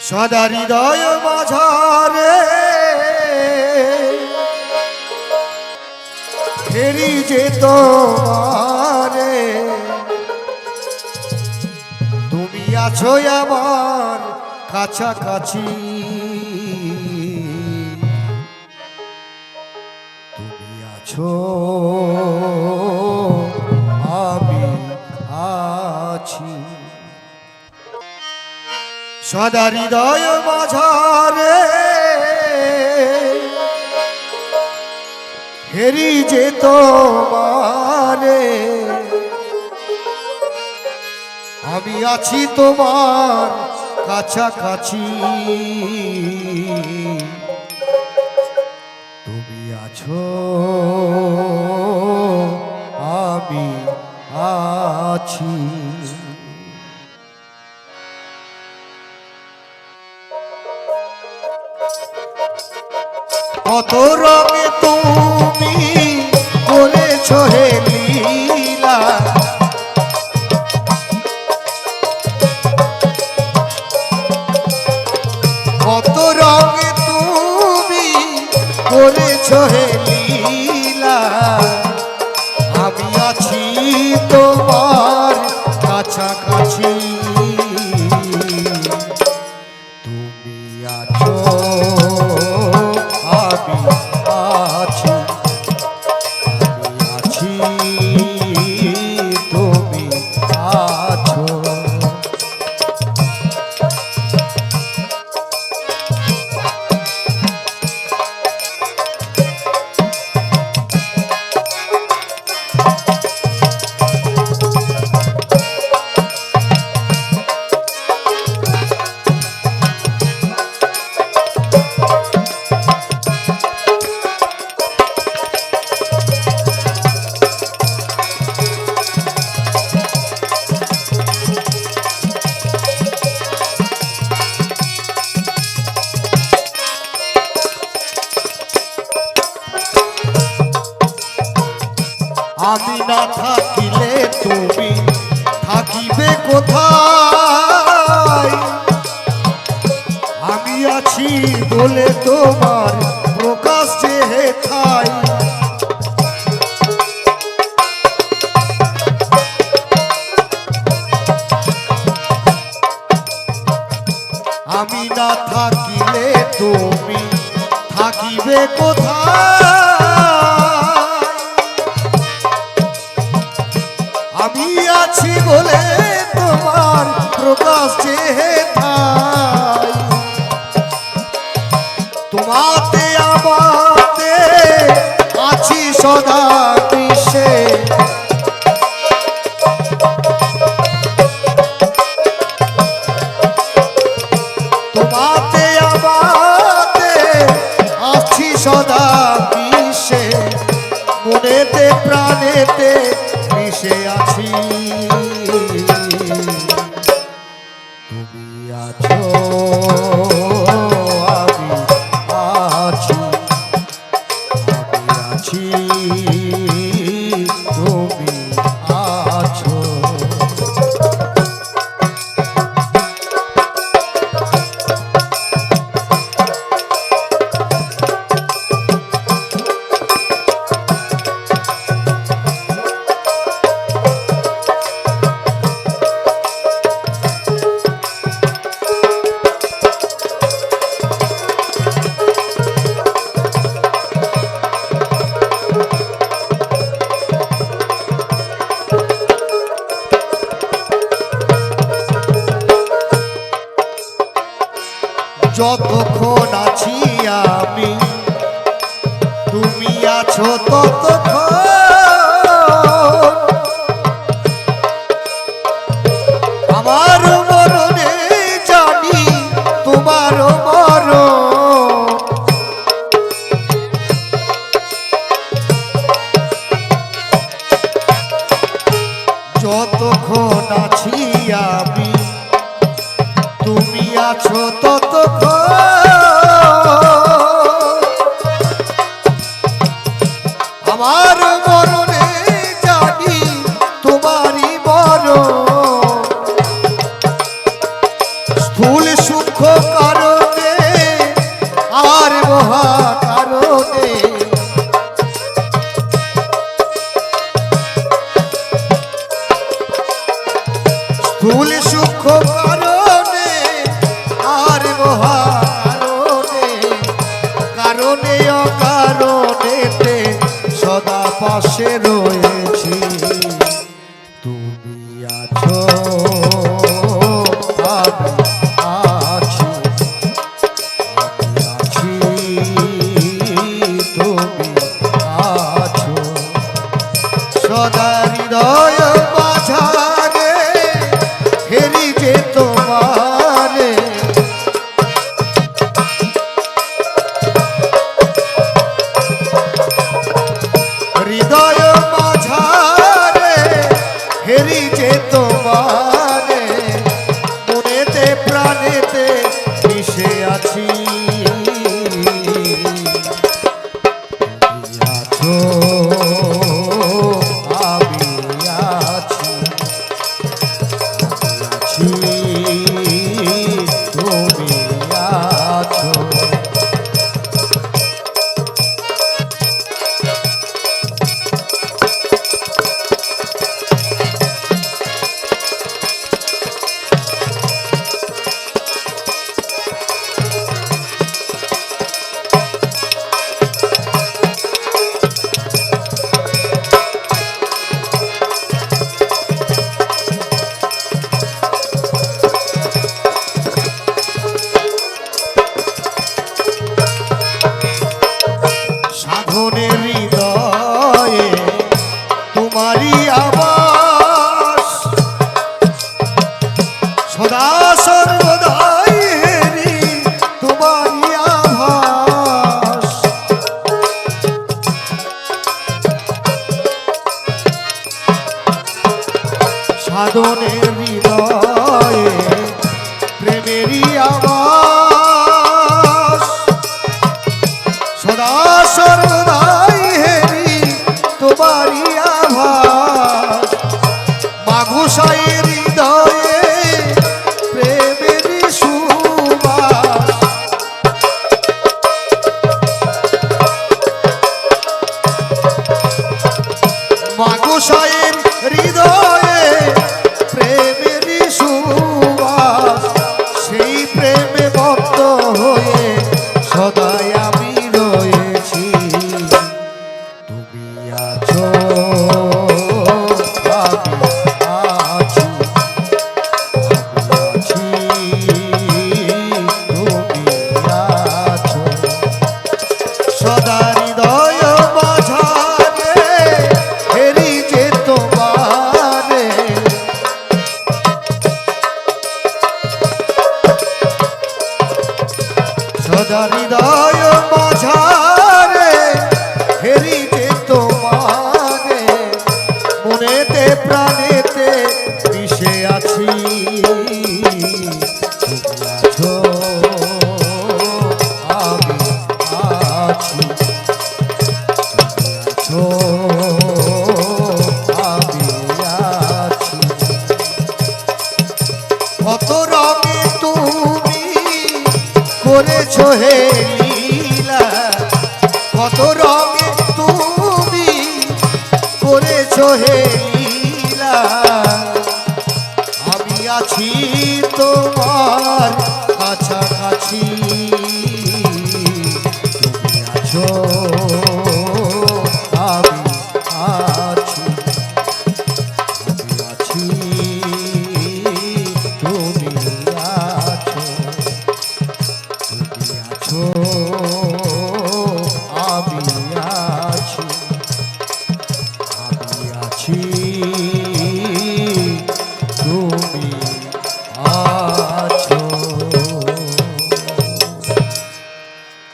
সদা হৃদয় মাঝারে ফেরি যে তোমারে, তুমি আছো আমার কাছাকাছি, তুমি আছো আমি আছি। সদা হৃদয় মাঝারে ফেরি যে তোমারে, আমি আছি তোমার কাছাকাছি, তুমি আছো আমি আছি। কত রঙে তুমি করেছ হে লীলা, কত রঙে তুমি করেছ হে লীলা, আমি আছি তোমার কাছাকাছি, তুমি আছো আমি আছি, আমি আছি তুমি আছো। আমি না থাকিলে তুমি থাকিবে কোথায়, আমি আছি বলে তোমার প্রকাশ যে হেথায়, আমি না থাকিলে তুমি থাকিবে কোথায়, আমি আছি বলে তোমার প্রকাশ যে হেথায়, তোমাতে আমাতে আছি সদা মিশে, তোমাতে আমাতে আছি সদা মিশে, মনেতে প্রাণেতে মিশে আছি, তুমি আছো আমি আছি, আমি আছি তুমি আছো। যতক্ষণ আছি আমি তুমি আছো ততক্ষণ, আমার মরণে জানি তোমার মরণ, যতক্ষণ আছি আমি তুমি আছো ততক্ষণ, আমার মরণে জানি তোমারই মরণ, স্থূল সূক্ষ্ম সদা পাশে রয়েছি, তুমি আছো আমি আছি, আমি আছি তুমি আছো, সদা হৃদয় মাঝারে হেরি যে তোমারে, হৃদয় মাঝারে হেরি যে তোমারে, মনেতে প্রাণেতে মিশে আছি, আছো আমি আছি, আছি তুমি আছো। সাধনের হৃদয়ে তোমারই আবাস, সদা সর্বদাই হেরি তোমারই আভাস, সাধনের হৃদয়ে প্রেমেরই আবাস, সদা সর্বদাই হেরি তোমারই আভাস, মাঘুসাই হৃদয়ে প্রেমেরই সুবাস, মাঘুসাই হৃদয়ে প্রেমেরই সুবাস, সেই প্রেমে বদ্ধ হয়ে সদাই আমি রয়েছি, তুমি আছো আমি আছি, আমি আছি তুমি আছো, সদা হৃদয় মাঝারে হেরি যে তোমারে, সদা হৃদয় মাঝারে হেরি যে তোমারে, মনেতে প্রাণেতে মিশে আছি, তুমি আছো আমি আছি, তুমি আছো আমি আছি, কত রঙে তুমি করেছো হে লীলা, কত রঙে তুমি করেছো হে লীলা, আমি আছি তোমার কাছাকাছি, তুমি আছো আমি আছি, আমি আছি তুমি আছো, তুমি আছো আমি আছি, আমি আছি।